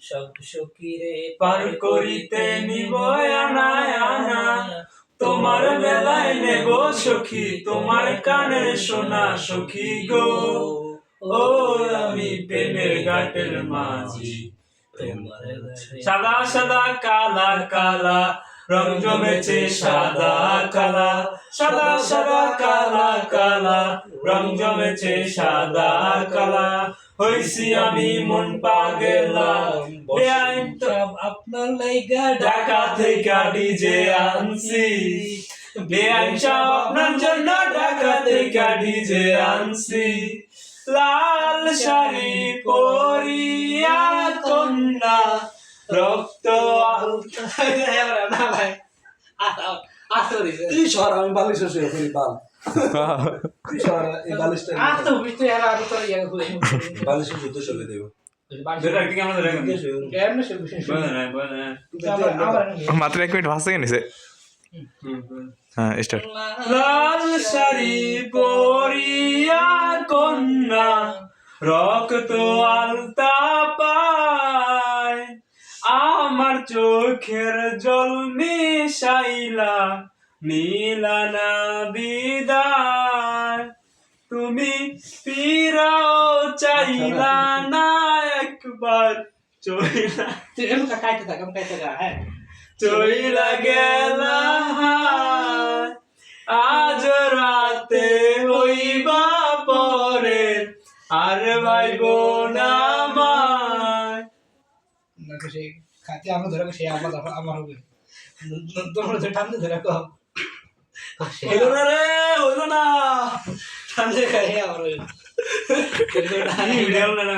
সব সখীরে পার করিতে নিব আনা আনা, তোমার বেলায় নেব সখী, তোমার কানে শোনা সখী গো। ও আমি প্রেমের ঘাটের মাঝি, সাদা সাদা কালা কালা রং জমেছে সাদা কালা, সাদা সাদা কালা কালা রং জমেছে সাদা কালা। হইছি আমি মন পাগলা, আপনার লাইগা ঢাকা থেকে ডিজে আনছি, বেআইন সাহেব আপনার জন্য ঢাকা থেকে ডিজে আনছি। লাল শাড়ি পরিয়া কন্যা রক্ত না ভাই আসরি তুই সর, আমি বালিশ শুয়ে করি বাল। তুই সর, এই বালিশটা তো বিতে এরা আর তো ইয়া হই বালিশ জুতো চলে দেব। যেটা কি আমরা ধরে গেছি কেমনে সে বিশেষ বলে না মাত্র 1 মিনিট ভাসতে গেছে। হ্যাঁ স্টার্ট। লাল শাড়ি পরিয়া কন্যা রক্ত আলতা পায়, আমার চোখের জল মিশাইলা নীলানা বিদায়। তুমি ফিরাও চাইলা না একবার, চইলা তুই এমন কাইতে থাক আমি কাইতে গা হ্যাঁ চইলা গেলা আজ রাতে হইবা পরে, আর ভাইব না আমায়। না সে খাতে আমরা ধরে সে আমার হবে তোমরা যে টানতে ধরে কো হইলো না রে, হইলো না। টানতে খাই আমার হবে ভিডিও না